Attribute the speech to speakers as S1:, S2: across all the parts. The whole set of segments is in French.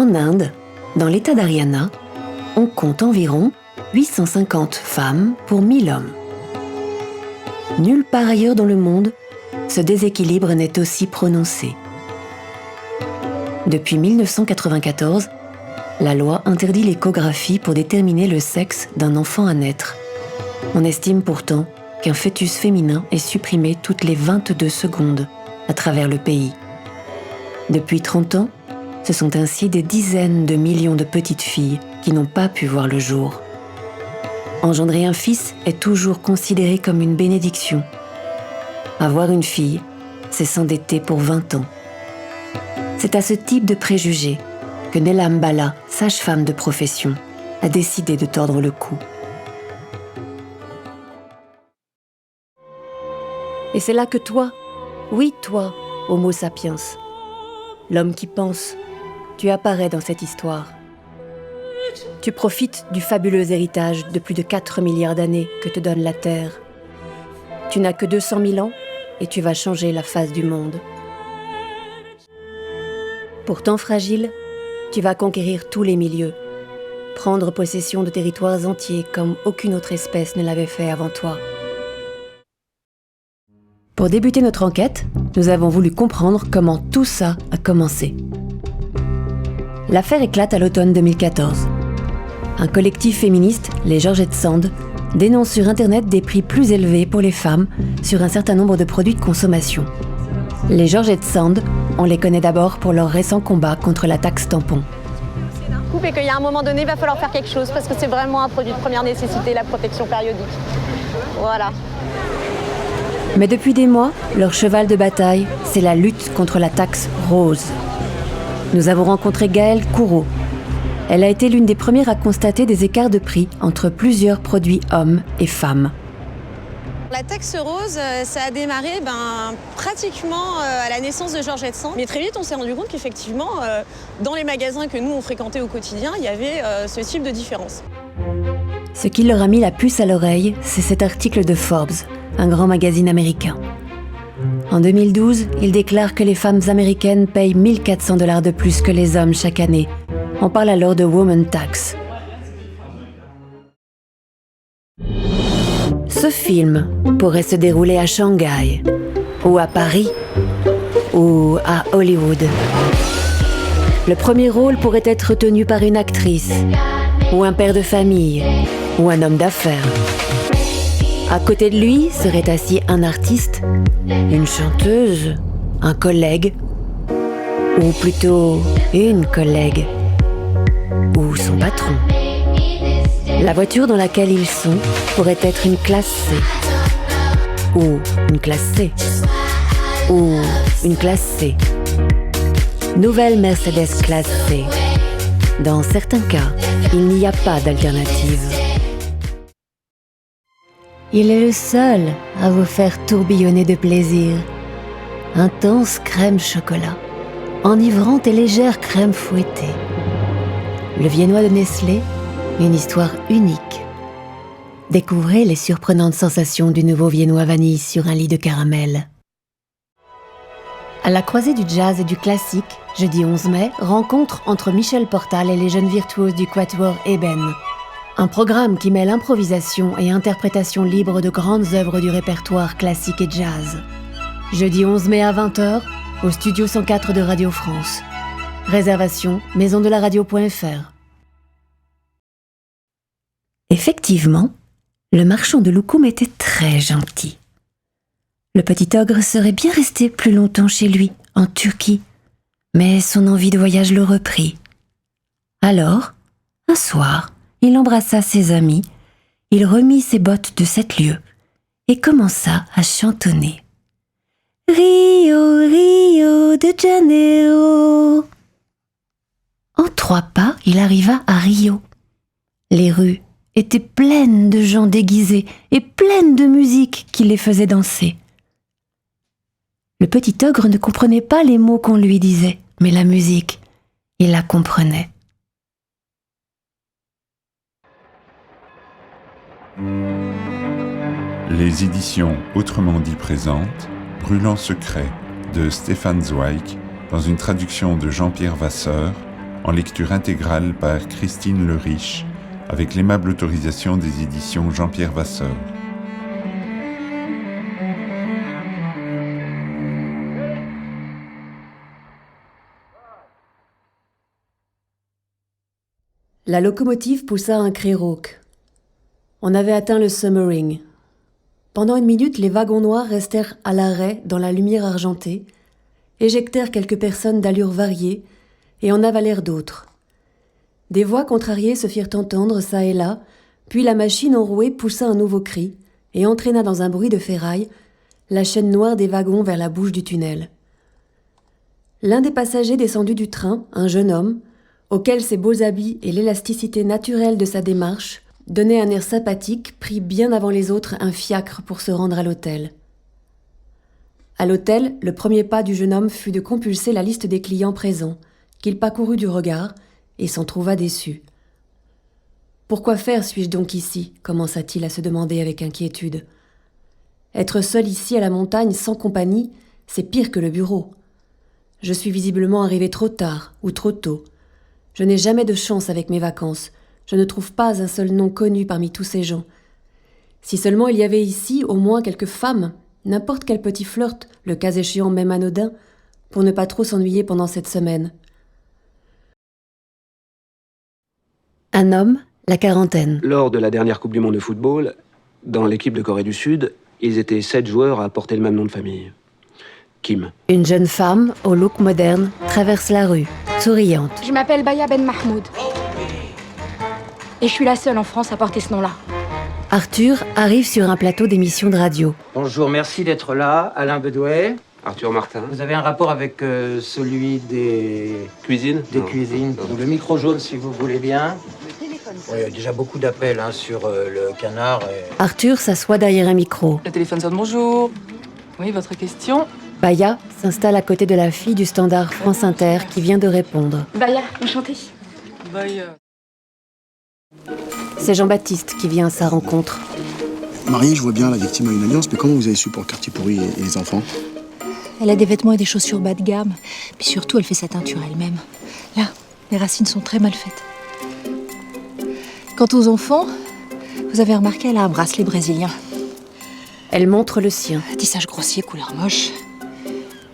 S1: En Inde, dans l'état d'Haryana, on compte environ 850 femmes pour 1000 hommes. Nulle part ailleurs dans le monde, ce déséquilibre n'est aussi prononcé. Depuis 1994, la loi interdit l'échographie pour déterminer le sexe d'un enfant à naître. On estime pourtant qu'un fœtus féminin est supprimé toutes les 22 secondes à travers le pays. Depuis 30 ans, ce sont ainsi des dizaines de millions de petites filles qui n'ont pas pu voir le jour. Engendrer un fils est toujours considéré comme une bénédiction. Avoir une fille, c'est s'endetter pour 20 ans. C'est à ce type de préjugés que Neelam Bala, sage-femme de profession, a décidé de tordre le cou. Et c'est là que toi, oui toi, Homo sapiens, l'homme qui pense, tu apparais dans cette histoire. Tu profites du fabuleux héritage de plus de 4 milliards d'années que te donne la Terre. Tu n'as que 200 000 ans et tu vas changer la face du monde. Pourtant fragile, tu vas conquérir tous les milieux, prendre possession de territoires entiers comme aucune autre espèce ne l'avait fait avant toi. Pour débuter notre enquête, nous avons voulu comprendre comment tout ça a commencé. L'affaire éclate à l'automne 2014. Un collectif féministe, les Georgette Sand, dénonce sur Internet des prix plus élevés pour les femmes sur un certain nombre de produits de consommation. Les Georgette Sand, on les connaît d'abord pour leur récent combat contre la taxe tampon.
S2: Et qu'il y a un moment donné, il va falloir faire quelque chose parce que c'est vraiment un produit de première nécessité, la protection périodique. Voilà.
S1: Mais depuis des mois, leur cheval de bataille, c'est la lutte contre la taxe rose. Nous avons rencontré Gaëlle Couraud. Elle a été l'une des premières à constater des écarts de prix entre plusieurs produits hommes et femmes.
S2: La taxe rose, ça a démarré pratiquement à la naissance de Georgette Sand. Mais très vite, on s'est rendu compte qu'effectivement, dans les magasins que nous, on fréquentait au quotidien, il y avait ce type de différence.
S1: Ce qui leur a mis la puce à l'oreille, c'est cet article de Forbes, un grand magazine américain. En 2012, il déclare que les femmes américaines payent 1 400 $ de plus que les hommes chaque année. On parle alors de woman tax. Ce film pourrait se dérouler à Shanghai, ou à Paris, ou à Hollywood. Le premier rôle pourrait être tenu par une actrice, ou un père de famille, ou un homme d'affaires. À côté de lui serait assis un artiste, une chanteuse, un collègue, ou plutôt une collègue, ou son patron. La voiture dans laquelle ils sont pourrait être une classe C, ou une classe C, ou une classe C. Nouvelle Mercedes classe C. Dans certains cas, il n'y a pas d'alternative. Il est le seul à vous faire tourbillonner de plaisir. Intense crème chocolat, enivrante et légère crème fouettée. Le viennois de Nestlé, une histoire unique. Découvrez les surprenantes sensations du nouveau viennois vanille sur un lit de caramel. À la croisée du jazz et du classique, jeudi 11 mai, rencontre entre Michel Portal et les jeunes virtuoses du Quatuor Eben. Un programme qui mêle improvisation et interprétation libre de grandes œuvres du répertoire classique et jazz. Jeudi 11 mai à 20h, au studio 104 de Radio France. Réservation maisondelaradio.fr. Effectivement, le marchand de loukoum était très gentil. Le petit ogre serait bien resté plus longtemps chez lui, en Turquie, mais son envie de voyage le reprit. Alors, un soir, il embrassa ses amis, il remit ses bottes de 7 lieues et commença à chantonner. Rio, Rio de Janeiro. En 3 pas, il arriva à Rio. Les rues étaient pleines de gens déguisés et pleines de musique qui les faisait danser. Le petit ogre ne comprenait pas les mots qu'on lui disait, mais la musique, il la comprenait.
S3: Les éditions Autrement dit présentent Brûlant secret de Stéphane Zweig dans une traduction de Jean-Pierre Vasseur en lecture intégrale par Christine Le Riche, avec l'aimable autorisation des éditions Jean-Pierre Vasseur.
S1: La locomotive poussa un cri rauque. On avait atteint le Semmering. Pendant une minute, les wagons noirs restèrent à l'arrêt dans la lumière argentée, éjectèrent quelques personnes d'allures variées et en avalèrent d'autres. Des voix contrariées se firent entendre çà et là, puis la machine enrouée poussa un nouveau cri et entraîna dans un bruit de ferraille la chaîne noire des wagons vers la bouche du tunnel. L'un des passagers descendus du train, un jeune homme, auquel ses beaux habits et l'élasticité naturelle de sa démarche donnaient un air sympathique, prit bien avant les autres un fiacre pour se rendre à l'hôtel. À l'hôtel, le premier pas du jeune homme fut de compulser la liste des clients présents, qu'il parcourut du regard et s'en trouva déçu. « Pourquoi faire suis-je donc ici » commença-t-il à se demander avec inquiétude. « Être seul ici à la montagne, sans compagnie, c'est pire que le bureau. Je suis visiblement arrivé trop tard ou trop tôt. Je n'ai jamais de chance avec mes vacances. Je ne trouve pas un seul nom connu parmi tous ces gens. Si seulement il y avait ici au moins quelques femmes, n'importe quel petit flirt, le cas échéant même anodin, pour ne pas trop s'ennuyer pendant cette semaine. » Un homme, la quarantaine.
S4: Lors de la dernière Coupe du Monde de football, dans l'équipe de Corée du Sud, ils étaient 7 joueurs à porter le même nom de famille. Kim.
S1: Une jeune femme, au look moderne, traverse la rue, souriante.
S5: Je m'appelle Baya Ben Mahmoud. Et je suis la seule en France à porter ce nom-là.
S1: Arthur arrive sur un plateau d'émission de radio.
S6: Bonjour, merci d'être là. Alain Bedouet.
S4: Arthur Martin.
S6: Vous avez un rapport avec celui des
S4: Cuisine.
S6: Des cuisines. Le micro jaune, si vous voulez bien. Il y a déjà beaucoup d'appels sur le canard.
S1: Arthur s'assoit derrière un micro.
S7: Le téléphone sonne, bonjour. Oui, votre question?
S1: Baya s'installe à côté de la fille du standard France Inter qui vient de répondre.
S5: Baya, enchantée.
S7: Bye.
S1: C'est Jean-Baptiste qui vient à sa rencontre.
S8: Marie, je vois bien, la victime a une alliance, mais comment vous avez su pour le quartier pourri et les enfants?
S9: Elle a des vêtements et des chaussures bas de gamme. Puis surtout, elle fait sa teinture elle-même. Là, les racines sont très mal faites. Quant aux enfants, vous avez remarqué, elle a un bracelet brésilien.
S1: Elle montre le sien.
S9: Tissage grossier, couleur moche.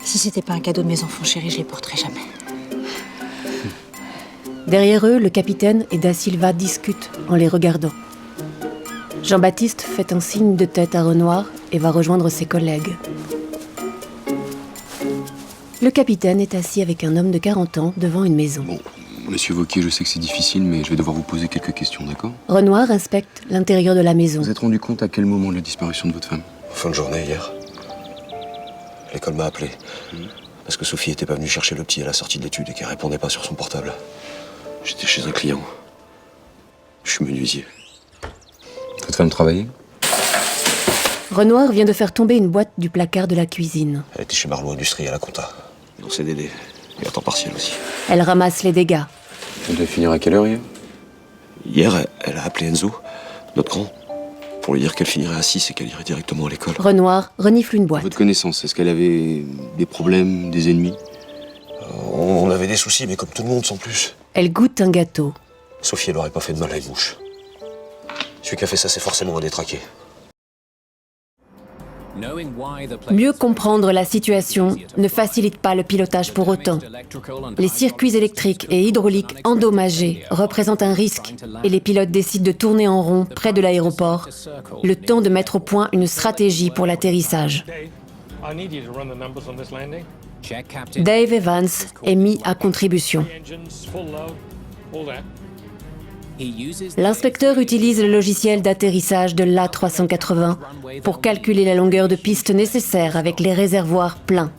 S9: Si c'était pas un cadeau de mes enfants chéris, je les porterais jamais.
S1: Derrière eux, le capitaine et Da Silva discutent en les regardant. Jean-Baptiste fait un signe de tête à Renoir et va rejoindre ses collègues. Le capitaine est assis avec un homme de 40 ans devant une maison.
S10: Bon, monsieur Wauquiez, je sais que c'est difficile, mais je vais devoir vous poser quelques questions, d'accord?
S1: Renoir inspecte l'intérieur de la maison.
S10: Vous êtes rendu compte à quel moment de la disparition de votre femme?
S11: Fin de journée, hier. L'école m'a appelé. Parce que Sophie était pas venue chercher le petit à la sortie de l'étude et qu'elle répondait pas sur son portable. J'étais chez un client. Je suis menuisier.
S10: Votre femme travaillait?
S1: Renoir vient de faire tomber une boîte du placard de la cuisine.
S11: Elle était chez Marlot Industrie à la compta. Dans CDD. Et à temps partiel aussi.
S1: Elle ramasse les dégâts.
S10: Elle devait finir à quelle heure hier?
S11: Hier, elle a appelé Enzo, notre grand, pour lui dire qu'elle finirait à 6 et qu'elle irait directement à l'école.
S1: Renoir renifle une boîte.
S10: Votre connaissance, est-ce qu'elle avait des problèmes, des ennemis?
S11: On avait des soucis, mais comme tout le monde, sans plus.
S1: Elle goûte un gâteau.
S11: Sophie, elle aurait pas fait de mal à une mouche. Celui qui a fait ça, c'est forcément un détraqué.
S1: Mieux comprendre la situation ne facilite pas le pilotage pour autant. Les circuits électriques et hydrauliques endommagés représentent un risque et les pilotes décident de tourner en rond près de l'aéroport, le temps de mettre au point une stratégie pour l'atterrissage. Dave Evans est mis à contribution. L'inspecteur utilise le logiciel d'atterrissage de l'A380 pour calculer la longueur de piste nécessaire avec les réservoirs pleins.